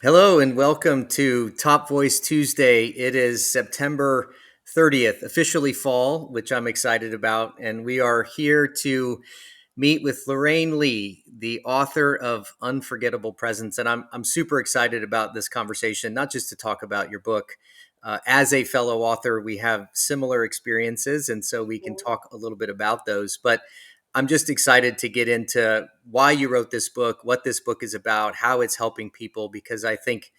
Hello and welcome to Top Voice Tuesday. It is September 30th, officially fall, which I'm excited about. And we are here to meet with Lorraine Lee, the author of Unforgettable Presence. And I'm super excited about this conversation, not just to talk about your book. As a fellow author, we have similar experiences, and so we can talk a little bit about those. But I'm just excited to get into why you wrote this book, what this book is about, how it's helping people, because I think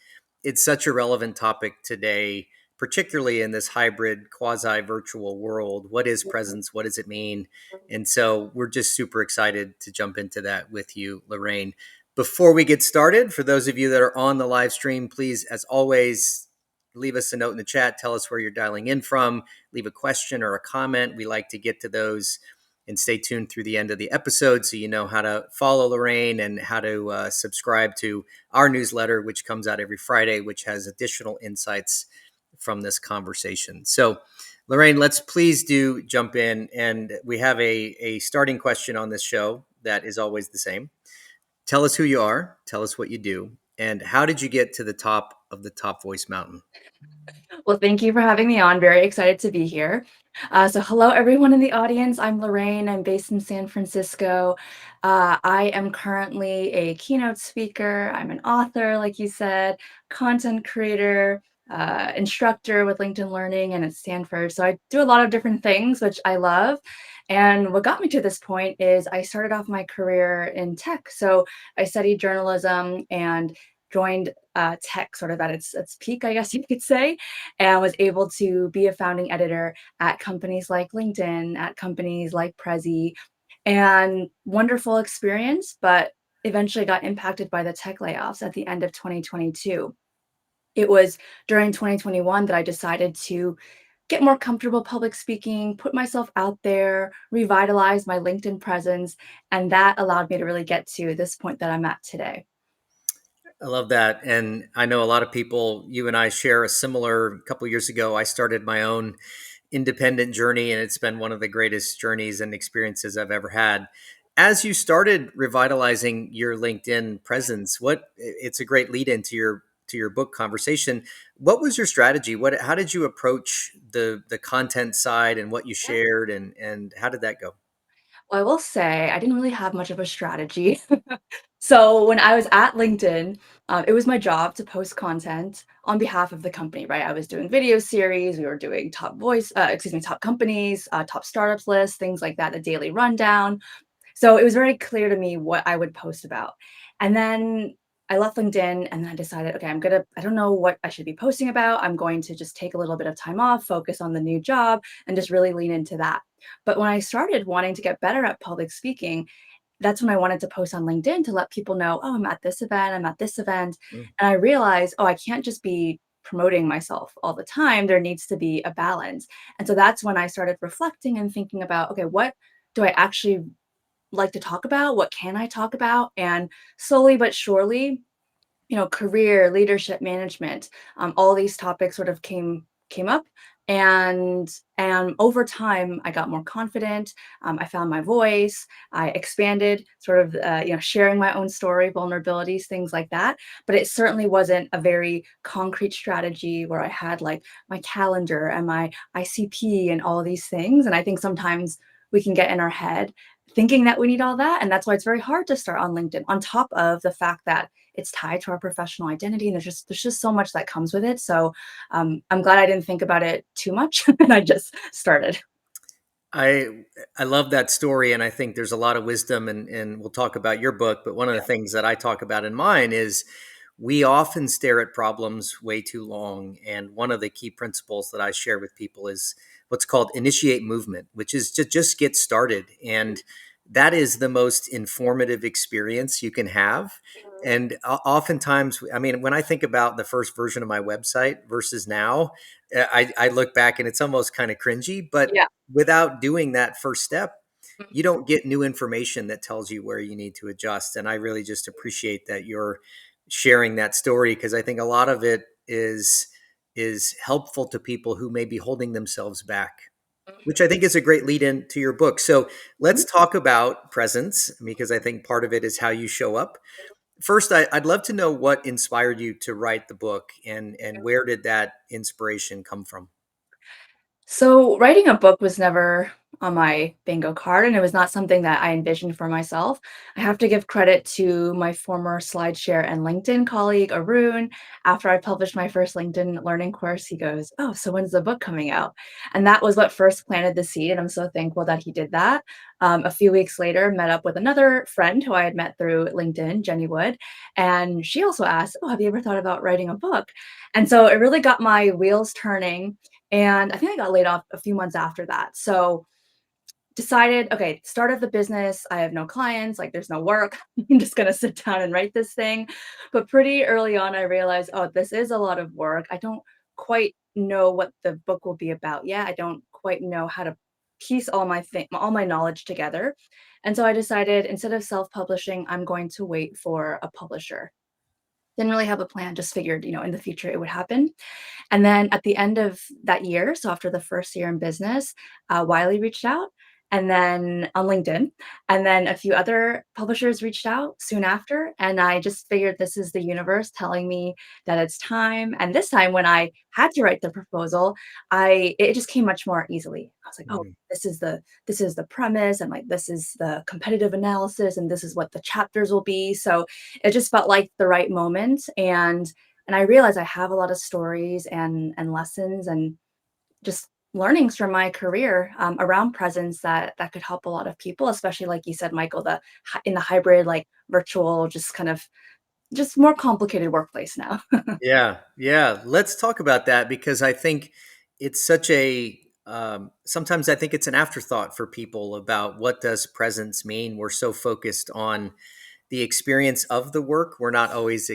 it's such a relevant topic today, particularly in this hybrid quasi virtual world. What is presence? What does it mean? And so we're just super excited to jump into that with you, Lorraine. Before we get started, for those of you that are on the live stream, please, as always, leave us a note in the chat. Tell us where you're dialing in from. Leave a question or a comment. We like to get to those, and stay tuned through the end of the episode so you know how to follow Lorraine and how to subscribe to our newsletter, which comes out every Friday, which has additional insights from this conversation. So, Lorraine, let's please do jump in. And we have a starting question on this show that is always the same. Tell us who you are, tell us what you do, and how did you get to the top of the Top Voice Mountain? Well, thank you for having me on. Very excited to be here. Hello, everyone in the audience. I'm Lorraine. I'm based in San Francisco. I am currently a keynote speaker. I'm an author, like you said, content creator, instructor with LinkedIn Learning and at Stanford. So I do a lot of different things, which I love. And what got me to this point is I started off my career in tech. So I studied journalism and joined tech sort of at its peak, I guess you could say, and was able to be a founding editor at companies like LinkedIn, at companies like Prezi, and wonderful experience, but eventually got impacted by the tech layoffs at the end of 2022. It was during 2021 that I decided to get more comfortable public speaking, put myself out there, revitalize my LinkedIn presence, and that allowed me to really get to this point that I'm at today. I love that. And I know a lot of people, you and I share a similar. A couple of years ago, I started my own independent journey, and it's been one of the greatest journeys and experiences I've ever had. As you started revitalizing your LinkedIn presence, what it's a great lead into your book conversation. What was your strategy? How did you approach the content side and what you shared, and how did that go? Well, I will say I didn't really have much of a strategy. So when I was at LinkedIn, it was my job to post content on behalf of the company, right? I was doing video series, we were doing top companies, top startups lists, things like that, the daily rundown. So it was very clear to me what I would post about. And then I left LinkedIn and then I decided, okay, I don't know what I should be posting about. I'm going to just take a little bit of time off, focus on the new job, and just really lean into that. But when I started wanting to get better at public speaking, that's when I wanted to post on LinkedIn to let people know, oh, I'm at this event, I'm at this event. Mm. And I realized, oh, I can't just be promoting myself all the time. There needs to be a balance. And so that's when I started reflecting and thinking about, okay, what do I actually like to talk about? What can I talk about? And slowly but surely, career, leadership, management, all these topics sort of came up, and over time, I got more confident. I found my voice. I expanded, sort of, sharing my own story, vulnerabilities, things like that. But it certainly wasn't a very concrete strategy where I had like my calendar and my ICP and all of these things. And I think sometimes we can get in our head thinking that we need all that, and that's why it's very hard to start on LinkedIn. On top of the fact that it's tied to our professional identity, and there's just so much that comes with it. So I'm glad I didn't think about it too much and I just started. I I love that story, and I think there's a lot of wisdom, and we'll talk about your book. But one of the Yeah. things that I talk about in mine is we often stare at problems way too long. And one of the key principles that I share with people is what's called initiate movement, which is to just get started. And that is the most informative experience you can have. And oftentimes, I mean, when I think about the first version of my website versus now, I look back and it's almost kind of cringy, but Yeah. without doing that first step, you Mhm. don't get new information that tells you where you need to adjust. And I really just appreciate that you're sharing that story, because I think a lot of it is helpful to people who may be holding themselves back, which I think is a great lead in to your book. So let's Mhm. talk about presence, because I think part of it is how you show up. first, I'd love to know what inspired you to write the book, and where did that inspiration come from? So, writing a book was never on my bingo card, and it was not something that I envisioned for myself. I have to give credit to my former SlideShare and LinkedIn colleague, Arun. After I published my first LinkedIn learning course, he goes, "Oh, so when's the book coming out?" And that was what first planted the seed, and I'm so thankful that he did that. A few weeks later, met up with another friend who I had met through LinkedIn, Jenny Wood, and she also asked, "Oh, have you ever thought about writing a book?" And so it really got my wheels turning, and I think I got laid off a few months after that. So decided, okay, start of the business. I have no clients, like there's no work. I'm just gonna sit down and write this thing. But pretty early on, I realized, oh, this is a lot of work. I don't quite know what the book will be about yet. I don't quite know how to piece all my knowledge together. And so I decided instead of self-publishing, I'm going to wait for a publisher. Didn't really have a plan, just figured, in the future it would happen. And then at the end of that year, so after the first year in business, Wiley reached out, and then on LinkedIn, and then a few other publishers reached out soon after. And I just figured this is the universe telling me that it's time. And this time, when I had to write the proposal, it just came much more easily. I was like, oh, Mm. this is the premise, and like this is the competitive analysis, and this is what the chapters will be. So it just felt like the right moment. And I realized I have a lot of stories and lessons and just learnings from my career, around presence that could help a lot of people, especially like you said, Michael, in the hybrid, like virtual, just kind of just more complicated workplace now. Yeah, yeah. Let's talk about that because I think it's such a. Sometimes I think it's an afterthought for people about what does presence mean. We're so focused on the experience of the work. We're not always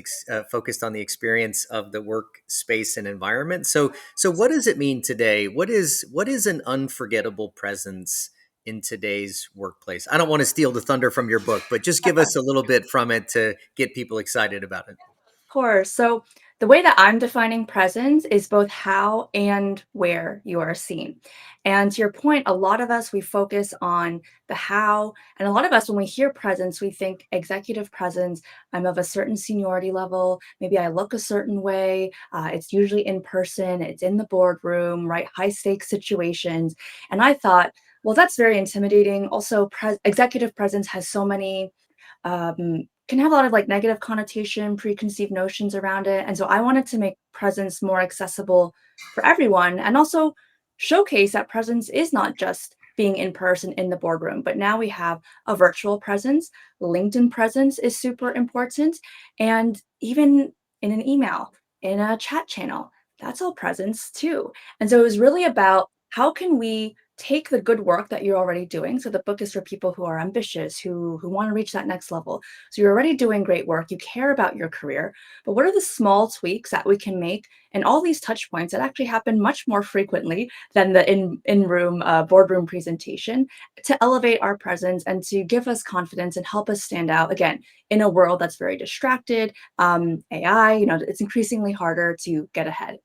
focused on the experience of the workspace and environment. So what does it mean today? What is an unforgettable presence in today's workplace? I don't want to steal the thunder from your book, but just give us a little bit from it to get people excited about it. Course. So the way that I'm defining presence is both how and where you are seen. And to your point, a lot of us, we focus on the how. And a lot of us, when we hear presence, we think executive presence. I'm of a certain seniority level. Maybe I look a certain way. It's usually in person, it's in the boardroom, right? High stakes situations. And I thought, well, that's very intimidating. Also, executive presence has so many can have a lot of like negative connotation, preconceived notions around it. And so I wanted to make presence more accessible for everyone and also showcase that presence is not just being in person in the boardroom, but now we have a virtual presence. LinkedIn presence is super important. And even in an email, in a chat channel, that's all presence too. And so it was really about how can we take the good work that you're already doing. So the book is for people who are ambitious, who want to reach that next level. So you're already doing great work, you care about your career, but what are the small tweaks that we can make and all these touch points that actually happen much more frequently than the in-room boardroom presentation to elevate our presence and to give us confidence and help us stand out again in a world that's very distracted. AI, it's increasingly harder to get ahead.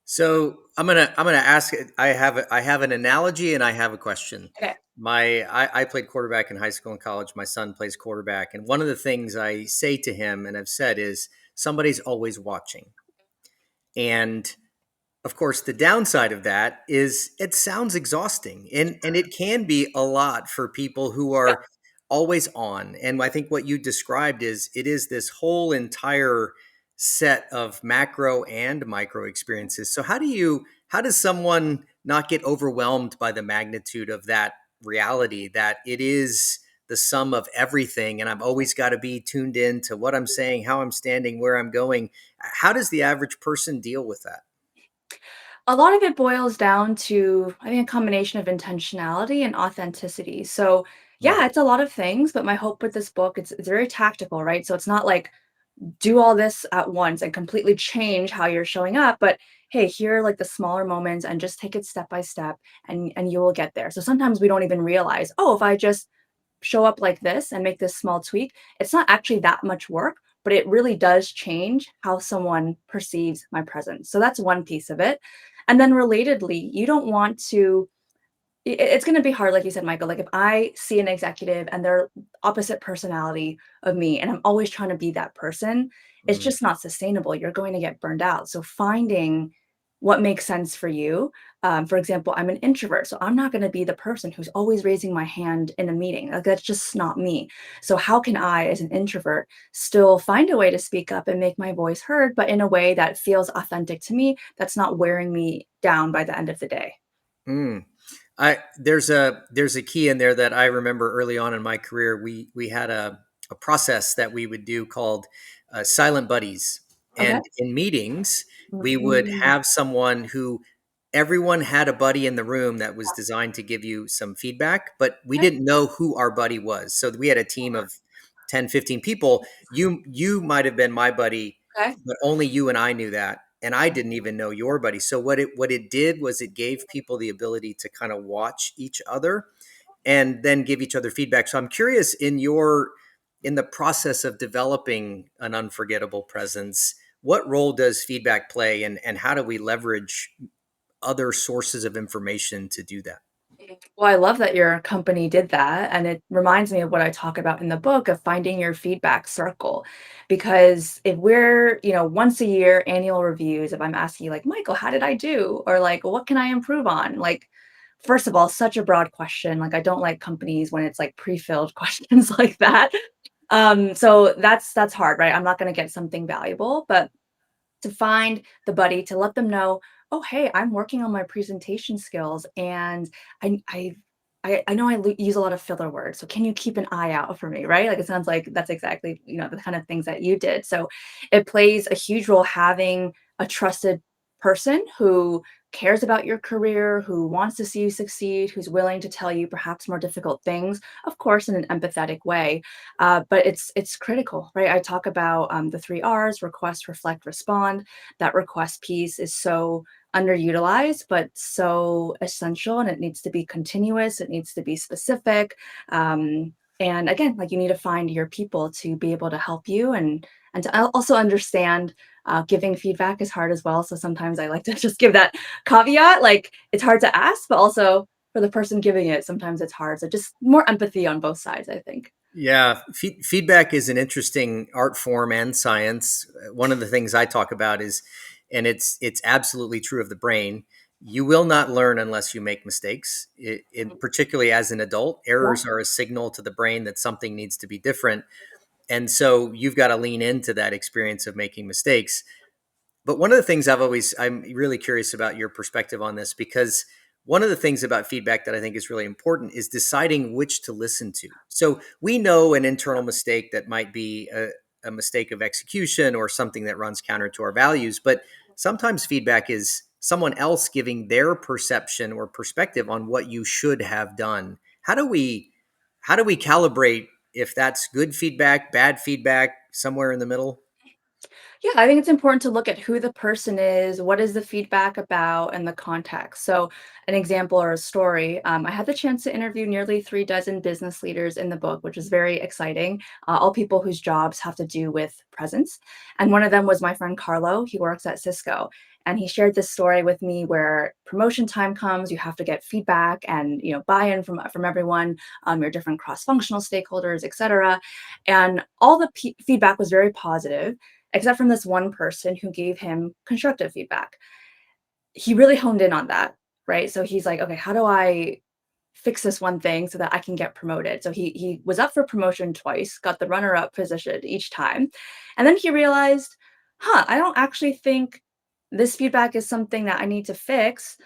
So I'm gonna ask. I have an analogy and I have a question. Okay. I played quarterback in high school and college. My son plays quarterback, and one of the things I say to him and I've said is somebody's always watching. And of course, the downside of that is it sounds exhausting, and it can be a lot for people who Yeah. are always on. And I think what you described is it is this whole entire set of macro and micro experiences. So how does someone not get overwhelmed by the magnitude of that reality that it is the sum of everything, and I've always got to be tuned in to what I'm saying, how I'm standing, where I'm going? How does the average person deal with that? A lot of it boils down to, I think, a combination of intentionality and authenticity. So, Mm. yeah, it's a lot of things, but my hope with this book, it's very tactical, right? So it's not like do all this at once and completely change how you're showing up, but hey, here are like the smaller moments and just take it step by step and you will get there. So sometimes we don't even realize, oh, if I just show up like this and make this small tweak, it's not actually that much work, but it really does change how someone perceives my presence. So that's one piece of it. And then relatedly, you don't want to it's going to be hard, like you said, Michael. Like if I see an executive and they're opposite personality of me, and I'm always trying to be that person, it's Mm, just not sustainable. You're going to get burned out. So finding what makes sense for you. For example, I'm an introvert, so I'm not going to be the person who's always raising my hand in a meeting. Like that's just not me. So how can I, as an introvert, still find a way to speak up and make my voice heard, but in a way that feels authentic to me, that's not wearing me down by the end of the day? mm. There's a key in there that I remember early on in my career. We had a process that we would do called silent buddies, Okay. and in meetings we would Mm, have someone who everyone had a buddy in the room that was designed to give you some feedback, but we okay. didn't know who our buddy was. So we had a team of 10, 15 people. You might have been my buddy, Okay. but only you and I knew that. And I didn't even know your buddy. So what it did was it gave people the ability to kind of watch each other and then give each other feedback. So I'm curious in the process of developing an unforgettable presence, what role does feedback play and how do we leverage other sources of information to do that? Well, I love that your company did that. And it reminds me of what I talk about in the book of finding your feedback circle. Because if we're, once a year annual reviews, if I'm asking you, like, Michael, how did I do? Or like, what can I improve on? Like, first of all, such a broad question. Like, I don't like companies when it's like pre-filled questions like that. So that's hard, right? I'm not going to get something valuable, but to find the buddy to let them know, "Oh, hey, I'm working on my presentation skills, and I I I know use a lot of filler words, so can you keep an eye out for me?" Right? Like, it sounds like that's exactly, the kind of things that you did. So, it plays a huge role having a trusted person who cares about your career, who wants to see you succeed, who's willing to tell you perhaps more difficult things, of course, in an empathetic way. But it's critical, right? I talk about the three R's: request, reflect, respond. That request piece is so underutilized, but so essential, and it needs to be continuous. It needs to be specific. And again, like you need to find your people to be able to help you and to also understand. Giving feedback is hard as well. So sometimes I like to just give that caveat. Like it's hard to ask, but also for the person giving it, sometimes it's hard. So just more empathy on both sides, I think. Yeah, feedback is an interesting art form and science. One of the things I talk about is, and it's absolutely true of the brain. You will not learn unless you make mistakes. Particularly as an adult, Yeah. errors are a signal to the brain that something needs to be different, and so you've got to lean into that experience of making mistakes. But one of the things I'm really curious about your perspective on this because one of the things about feedback that I think is really important is deciding which to listen to. So we know an internal mistake that might be a mistake of execution or something that runs counter to our values, but sometimes feedback is someone else giving their perception or perspective on what you should have done. How do we calibrate if that's good feedback, bad feedback, somewhere in the middle? Yeah, I think it's important to look at who the person is, what is the feedback about, and the context. So, an example or a story, I had the chance to interview nearly 3 dozen business leaders in the book, which is very exciting. All people whose jobs have to do with presence. And one of them was my friend Carlo. He works at Cisco. And he shared this story with me where promotion time comes, you have to get feedback and buy-in from everyone, your different cross-functional stakeholders, et cetera. And all the feedback was very positive except from this one person who gave him constructive feedback. He really honed in on that, right? So he's like, okay, how do I fix this one thing so that I can get promoted? So he was up for promotion twice, got the runner up position each time. And then he realized, I don't actually think this feedback is something that I need to fix.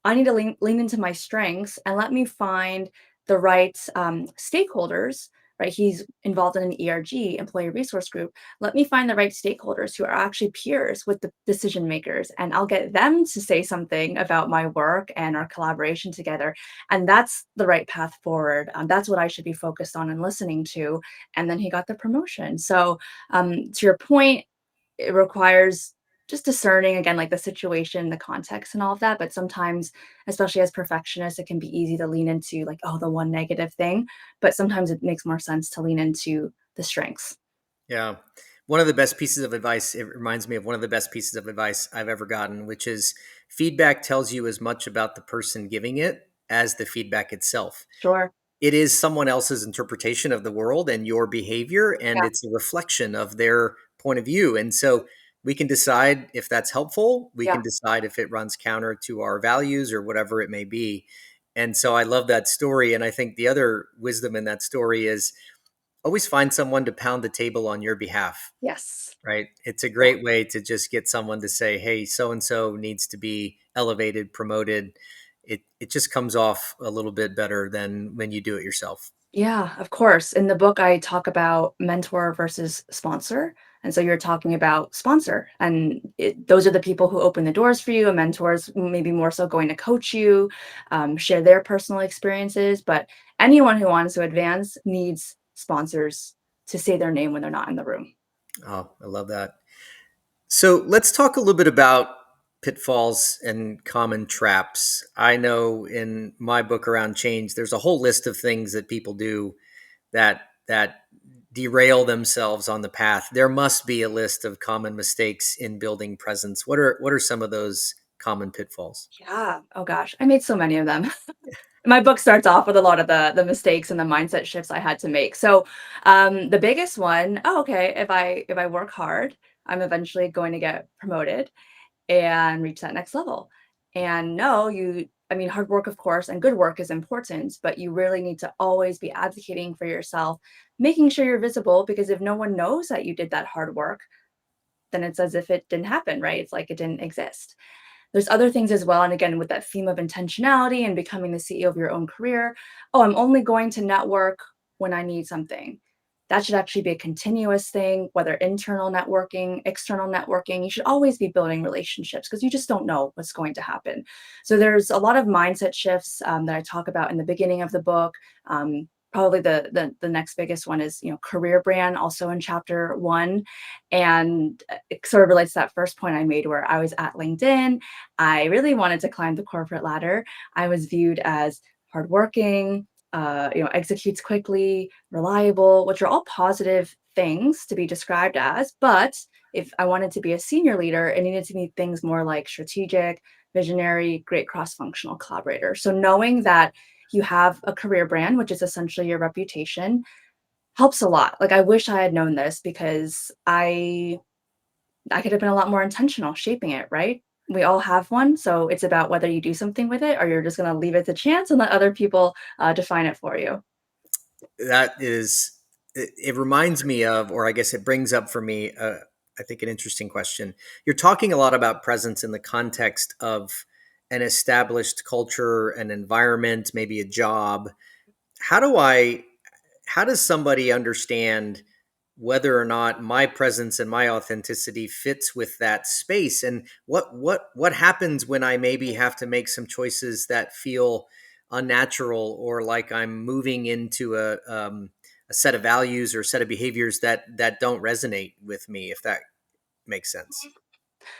I need to lean into my strengths and let me find the right stakeholders. Right, he's involved in an ERG, employee resource group. Let me find the right stakeholders who are actually peers with the decision makers, and I'll get them to say something about my work and our collaboration together. And that's the right path forward. That's what I should be focused on and listening to. And then he got the promotion. So, to your point, it requires just discerning again, like the situation, the context, and all of that. But sometimes, especially as perfectionists, it can be easy to lean into like, oh, the one negative thing. But sometimes it makes more sense to lean into the strengths. Yeah. One of the best pieces of advice, it reminds me of one of the best pieces of advice I've ever gotten, which is feedback tells you as much about the person giving it as the feedback itself. Sure. It is someone else's interpretation of the world and your behavior, and Yeah. it's a reflection of their point of view. And so we can decide if that's helpful. We Yeah. can decide if it runs counter to our values or whatever it may be. And so I love that story. And I think the other wisdom in that story is always find someone to pound the table on your behalf, Yes. right? It's a Yeah. great way to just get someone to say, hey, so and so needs to be elevated, promoted. It just comes off a little bit better than when you do it yourself. Yeah, of course. In the book, I talk about mentor versus sponsor. And so you're talking about sponsor, and those are the people who open the doors for you. A mentor is maybe more so going to coach you, share their personal experiences. But anyone who wants to advance needs sponsors to say their name when they're not in the room. Oh, I love that. So let's talk a little bit about pitfalls and common traps. I know in my book around change, there's a whole list of things that people do that derail themselves on the path. There must be a list of common mistakes in building presence. What are some of those common pitfalls? Yeah. Oh gosh, I made so many of them. My book starts off with a lot of the mistakes and the mindset shifts I had to make. So, the biggest one, oh, okay, if I work hard, I'm eventually going to get promoted and reach that next level. And no, I mean, hard work, of course, and good work is important, but you really need to always be advocating for yourself, making sure you're visible, because if no one knows that you did that hard work, then it's as if it didn't happen, right? It's like it didn't exist. There's other things as well, and again, with that theme of intentionality and becoming the CEO of your own career, "Oh, I'm only going to network when I need something." That should actually be a continuous thing, whether internal networking, external networking. You should always be building relationships because you just don't know what's going to happen. So there's a lot of mindset shifts that I talk about in the beginning of the book. Probably the next biggest one is, career brand, also in chapter 1, and it sort of relates to that first point I made where I was at LinkedIn. I really wanted to climb the corporate ladder. I was viewed as hardworking, executes quickly, reliable, which are all positive things to be described as. But if I wanted to be a senior leader, it needed to be things more like strategic, visionary, great cross functional collaborator. So knowing that you have a career brand, which is essentially your reputation, helps a lot. Like I wish I had known this because I could have been a lot more intentional shaping it, right? We all have one, so it's about whether you do something with it or you're just gonna leave it to chance and let other people, define it for you. That is, it reminds me of, or I guess it brings up for me, I think an interesting question. You're talking a lot about presence in the context of an established culture, an environment, maybe a job. How do I how does somebody understand whether or not my presence and my authenticity fits with that space, and what happens when I maybe have to make some choices that feel unnatural, or like I'm moving into a set of values or a set of behaviors that don't resonate with me, if that makes sense.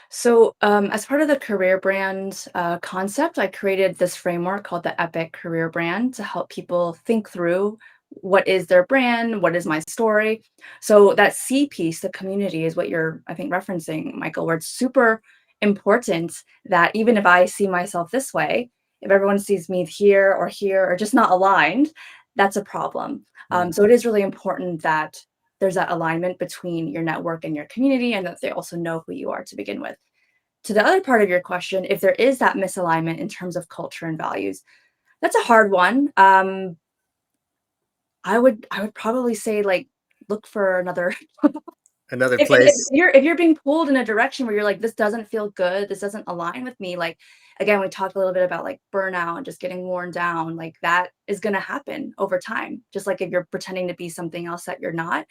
So, as part of the career brand concept, I created this framework called the Epic Career Brand to help people think through what is their brand, what is my story. So that C piece, the community, is what you're, I think, referencing, Michael. Where it's super important that even if I see myself this way, if everyone sees me here, or just not aligned, that's a problem. Mm. So it is really important that there's that alignment between your network and your community, and that they also know who you are to begin with. To the other part of your question, if there is that misalignment in terms of culture and values, that's a hard one. I would probably say, like, look for another. Another If place. you're being pulled in a direction where you're like, "This doesn't feel good, this doesn't align with me," like, again, we talked a little bit about, like, burnout and just getting worn down, like, that is gonna happen over time. Just like if you're pretending to be something else that you're not,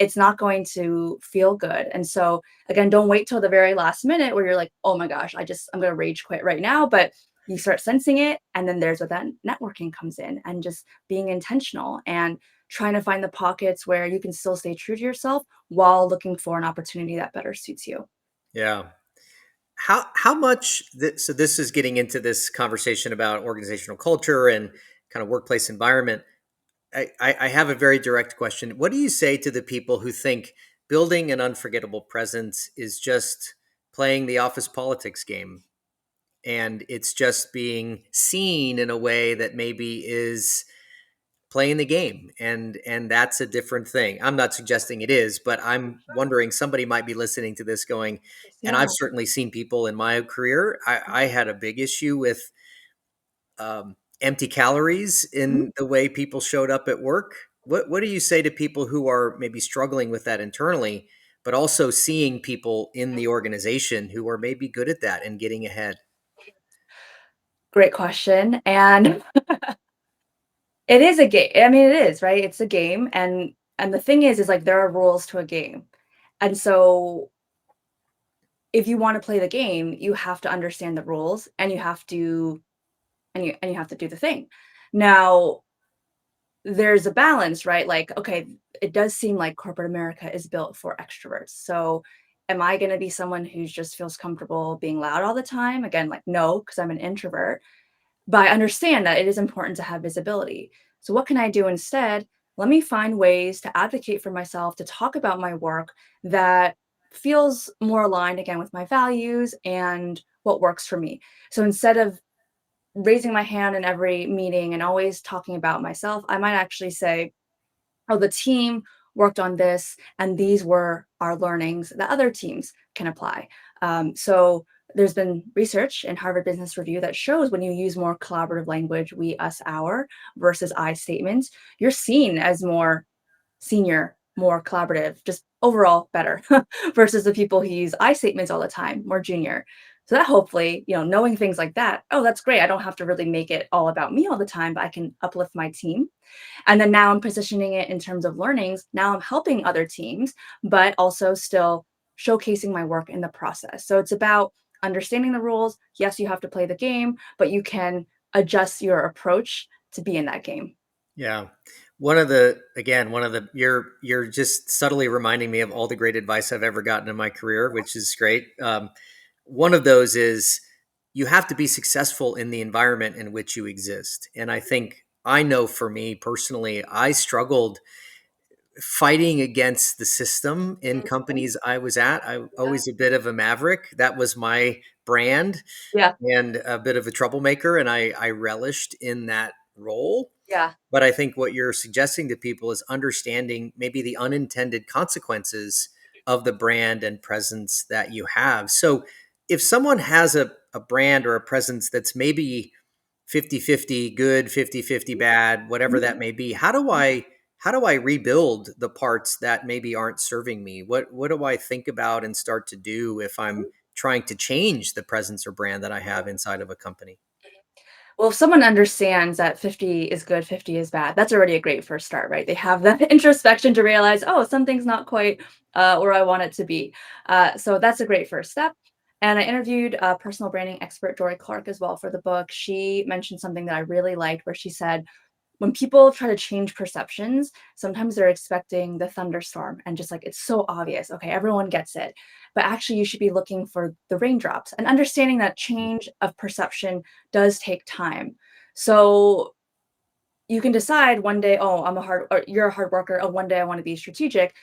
it's not going to feel good, and so, again, don't wait till the very last minute where you're like, "Oh my gosh, I'm gonna rage quit right now," but you start sensing it, and then there's what that networking comes in, and just being intentional and trying to find the pockets where you can still stay true to yourself while looking for an opportunity that better suits you. Yeah. How much so this is getting into this conversation about organizational culture and kind of workplace environment. I have a very direct question. What do you say to the people who think building an unforgettable presence is just playing the office politics game? and it's just being seen in a way that maybe is playing the game, and that's a different thing. I'm not suggesting it is, but I'm wondering, somebody might be listening to this going, and I've Yeah. certainly seen people in my career. I had a big issue with empty calories Mhm. in the way people showed up at work. What do you say to people who are maybe struggling with that internally, but also seeing people in the organization who are maybe good at that and getting ahead? Great question. And it is a game. I mean, it is, right? It's a game. And the thing is like there are rules to a game. And so if you want to play the game, you have to understand the rules and you have to and you have to do the thing. Now, there's a balance, right? Like, okay, it does seem like corporate America is built for extroverts. So, am I going to be someone who just feels comfortable being loud all the time? Again, like, no, because I'm an introvert. But I understand that it is important to have visibility. So, what can I do instead? Let me find ways to advocate for myself, to talk about my work that feels more aligned again with my values and what works for me. So, instead of raising my hand in every meeting and always talking about myself, I might actually say, oh, the team worked on this, and these were our learnings that other teams can apply. So there's been research in Harvard Business Review that shows when you use more collaborative language, we, us, our versus I statements, you're seen as more senior, more collaborative, just overall better versus the people who use I statements all the time, more junior. So that hopefully, knowing things like that, oh, that's great. I don't have to really make it all about me all the time, but I can uplift my team. And then now I'm positioning it in terms of learnings. Now I'm helping other teams, but also still showcasing my work in the process. So it's about understanding the rules. Yes, you have to play the game, but you can adjust your approach to be in that game. Yeah. One of the you're just subtly reminding me of all the great advice I've ever gotten in my career, which is great. One of those is, you have to be successful in the environment in which you exist. And I think, I know for me personally, I struggled fighting against the system in Mhm. companies I was at. I Yeah. always a bit of a maverick. That was my brand, Yeah. and a bit of a troublemaker. And I relished in that role. Yeah. But I think what you're suggesting to people is understanding maybe the unintended consequences of the brand and presence that you have. So if someone has a brand or a presence that's maybe 50-50 good, 50-50 bad, whatever that may be, how do I rebuild the parts that maybe aren't serving me? What do I think about and start to do if I'm trying to change the presence or brand that I have inside of a company? Well, if someone understands that 50 is good, 50 is bad, that's already a great first start, right? They have that introspection to realize, oh, something's not quite where I want it to be. So that's a great first step. And I interviewed personal branding expert Dory Clark as well for the book. She mentioned something that I really liked, where she said, when people try to change perceptions, sometimes they're expecting the thunderstorm and just like it's so obvious. Okay, everyone gets it. But actually, you should be looking for the raindrops and understanding that change of perception does take time. So you can decide one day, oh, or you're a hard worker. Oh, one day I want to be strategic.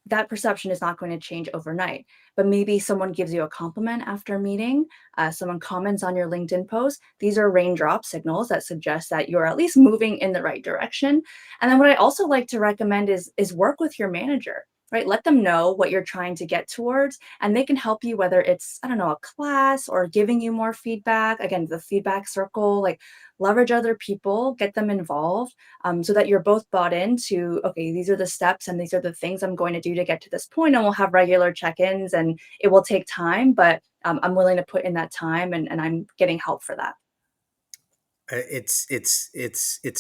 That perception is not going to change overnight. But maybe someone gives you a compliment after a meeting, someone comments on your LinkedIn post. These are raindrop signals that suggest that you're at least moving in the right direction. And then what I also like to recommend is work with your manager. Right? Let them know what you're trying to get towards, and they can help you, whether it's, I don't know, a class or giving you more feedback. Again, the feedback circle, like leverage other people, get them involved, so that you're both bought into, okay, these are the steps and these are the things I'm going to do to get to this point. And we'll have regular check-ins, and it will take time, but I'm willing to put in that time, and I'm getting help for that. It's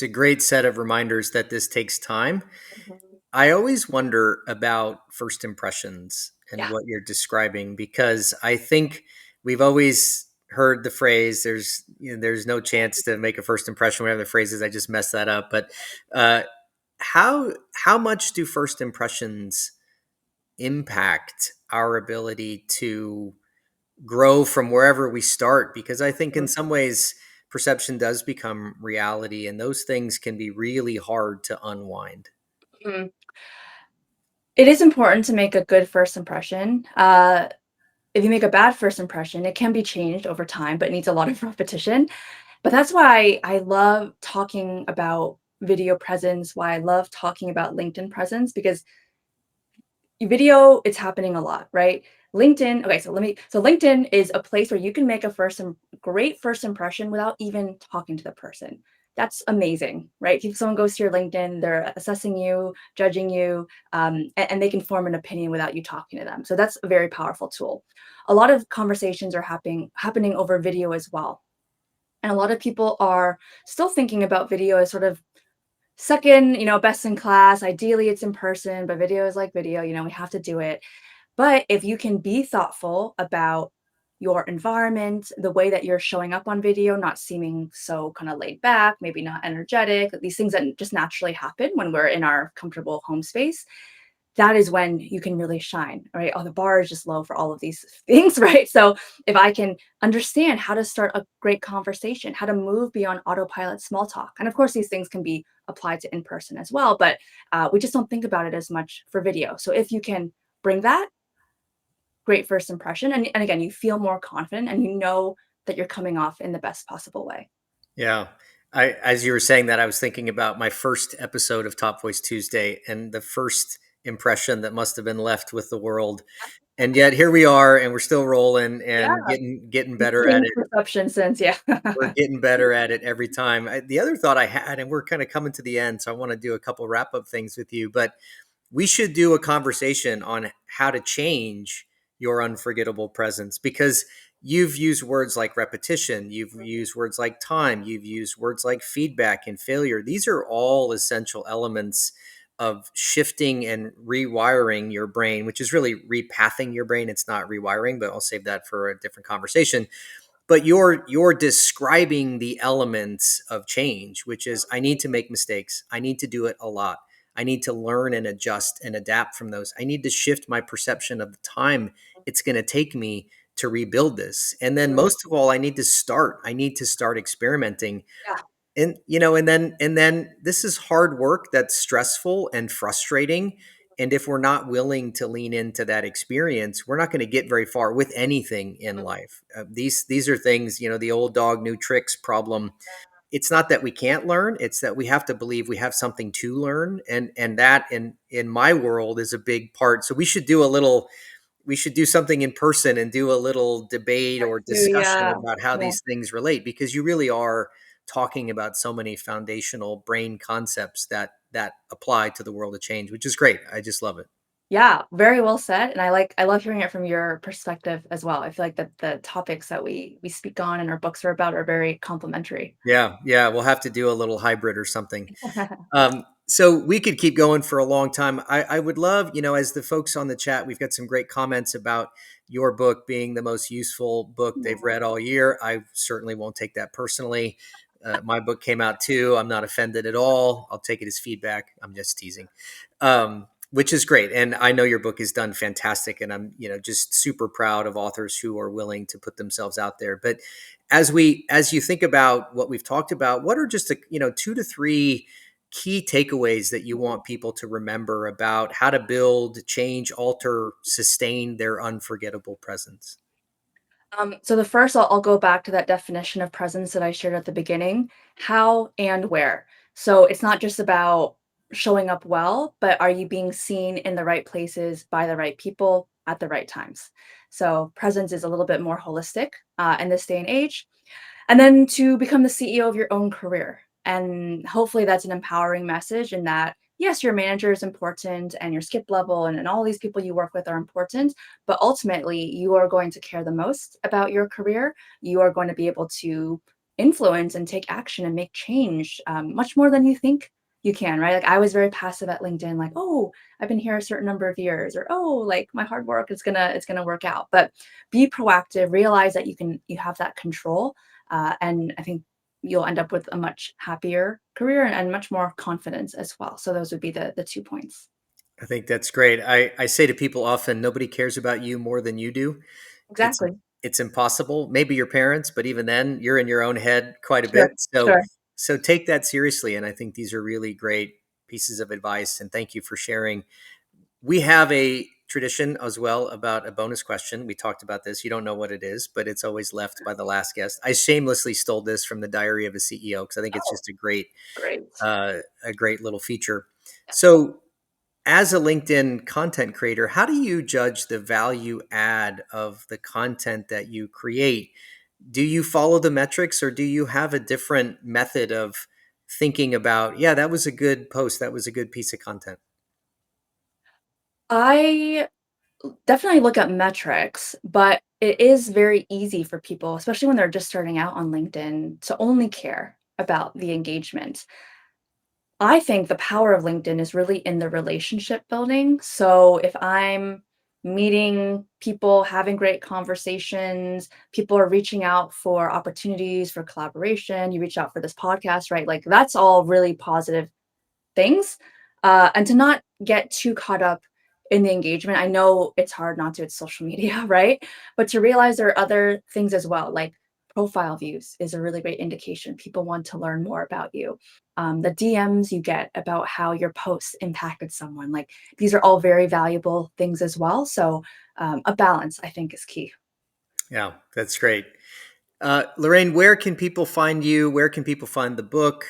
a great set of reminders that this takes time. Mhm. I always wonder about first impressions and Yeah. what you're describing, because I think we've always heard the phrase, there's no chance to make a first impression, whatever the phrase is. I just messed that up. But uh, how much do first impressions impact our ability to grow from wherever we start? Because I think in some ways perception does become reality, and those things can be really hard to unwind. Mhm. It is important to make a good first impression. if you make a bad first impression, it can be changed over time, but it needs a lot of repetition. But that's why I love talking about video presence, why I love talking about LinkedIn presence, because video, it's happening a lot, right? LinkedIn, okay, so LinkedIn is a place where you can make a great first impression without even talking to the person. That's amazing, right? If someone goes to your LinkedIn, they're assessing you, judging you, and they can form an opinion without you talking to them. So that's a very powerful tool. A lot of conversations are happening over video as well. And a lot of people are still thinking about video as sort of second, best in class. Ideally, it's in person, but video is like video, we have to do it. But if you can be thoughtful about your environment, the way that you're showing up on video, not seeming so kind of laid back, maybe not energetic, these things that just naturally happen when we're in our comfortable home space, that is when you can really shine, right? Oh, the bar is just low for all of these things, right? So if I can understand how to start a great conversation, how to move beyond autopilot small talk, and of course, these things can be applied to in person as well, but we just don't think about it as much for video. So if you can bring that great first impression, and again, you feel more confident and you know that you're coming off in the best possible way. Yeah. As you were saying that, I was thinking about my first episode of Top Voice Tuesday and the first impression that must have been left with the world. And yet here we are and we're still rolling Yeah, and getting you've better at changed it. perception since, yeah. We're getting better at it every time. The other thought I had, and we're kind of coming to the end, so I want to do a couple wrap up things with you, but we should do a conversation on how to change your unforgettable presence because you've used words like repetition, you've used words like time, you've used words like feedback and failure. These are all essential elements of shifting and rewiring your brain, which is really repathing your brain. It's not rewiring, but I'll save that for a different conversation. But you're describing the elements of change, which is I need to make mistakes, I need to do it a lot, I need to learn and adjust and adapt from those, I need to shift my perception of the time it's going to take me to rebuild this, and then Mhm. most of all I need to start experimenting. Yeah. And this is hard work that's stressful and frustrating, and if we're not willing to lean into that experience, we're not going to get very far with anything in life. These are things, the old dog new tricks problem. It's not that we can't learn, it's that we have to believe we have something to learn, and that in my world is a big part. So we should do something in person and do a little debate or discussion Yeah. about how Yeah. these things relate, because you really are talking about so many foundational brain concepts that apply to the world of change, which is great. I just love it. Yeah, very well said, and I love hearing it from your perspective as well. I feel like the topics that we speak on and our books are about are very complementary. Yeah, yeah, we'll have to do a little hybrid or something. So we could keep going for a long time. I would love, as the folks on the chat, we've got some great comments about your book being the most useful book they've read all year. I certainly won't take that personally. My book came out too. I'm not offended at all. I'll take it as feedback. I'm just teasing, which is great. And I know your book is done fantastic. And I'm, just super proud of authors who are willing to put themselves out there. But as you think about what we've talked about, what are just two to three key takeaways that you want people to remember about how to build, change, alter, sustain their unforgettable presence? So the first, I'll go back to that definition of presence that I shared at the beginning, how and where. So it's not just about showing up well, but are you being seen in the right places by the right people at the right times? So presence is a little bit more holistic in this day and age. And then to become the CEO of your own career. And hopefully that's an empowering message in that, yes, your manager is important and your skip level and all these people you work with are important, but ultimately you are going to care the most about your career. You are going to be able to influence and take action and make change much more than you think you can, right? Like I was very passive at LinkedIn, like, oh, I've been here a certain number of years, or oh, like my hard work is it's gonna work out. But be proactive, realize that you have that control, and I think you'll end up with a much happier career and much more confidence as well. So those would be the 2 points. I think that's great. I say to people often, nobody cares about you more than you do. It's Exactly. it's impossible. Maybe your parents, but even then, you're in your own head quite a Sure, bit. So sure. so take that seriously. And I think these are really great pieces of advice. And thank you for sharing. We have tradition as well about a bonus question. We talked about this. You don't know what it is, but it's always left by the last guest. I shamelessly stole this from the Diary of a CEO because I think it's Oh, just great. a great little feature. So, as a LinkedIn content creator, how do you judge the value add of the content that you create? Do you follow the metrics, or do you have a different method of thinking about, yeah, that was a good post, that was a good piece of content? I definitely look at metrics, but it is very easy for people, especially when they're just starting out on LinkedIn, to only care about the engagement. I think the power of LinkedIn is really in the relationship building. So if I'm meeting people, having great conversations, people are reaching out for opportunities for collaboration, you reach out for this podcast, right? Like that's all really positive things, and to not get too caught up in the engagement. I know it's hard not to, it's social media, right? But to realize there are other things as well, like profile views is a really great indication. People want to learn more about you. The DMs you get about how your posts impacted someone, like these are all very valuable things as well. So a balance, I think, is key. Yeah, that's great. Lorraine, where can people find you? Where can people find the book?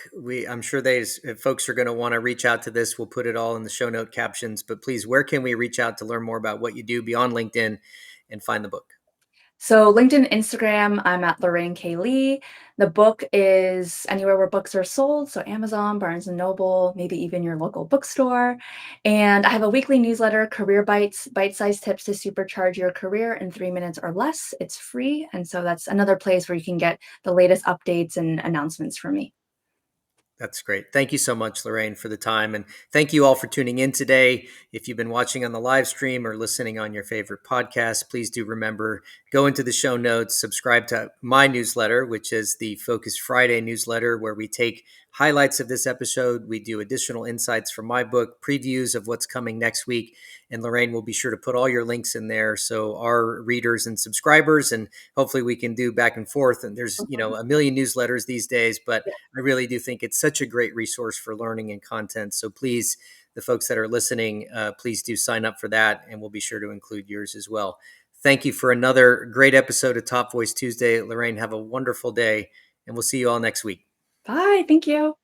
I'm sure if folks are going to want to reach out to this, we'll put it all in the show note captions. But please, where can we reach out to learn more about what you do beyond LinkedIn and find the book? So LinkedIn, Instagram, I'm at Lorraine K. Lee. The book is anywhere where books are sold, so Amazon, Barnes and Noble, maybe even your local bookstore. And I have a weekly newsletter, Career Bites, bite-sized tips to supercharge your career in 3 minutes or less. It's free, and so that's another place where you can get the latest updates and announcements from me. That's great. Thank you so much, Lorraine, for the time. And thank you all for tuning in today. If you've been watching on the live stream or listening on your favorite podcast, please do remember, go into the show notes, subscribe to my newsletter, which is the Focus Friday newsletter, where we take highlights of this episode. We do additional insights from my book, previews of what's coming next week. And Lorraine will be sure to put all your links in there so our readers and subscribers, and hopefully we can do back and forth. And there's, Mhm. a million newsletters these days, but Yeah. I really do think it's such a great resource for learning and content. So please, the folks that are listening, please do sign up for that, and we'll be sure to include yours as well. Thank you for another great episode of Top Voice Tuesday. Lorraine, have a wonderful day, and we'll see you all next week. Bye. Thank you.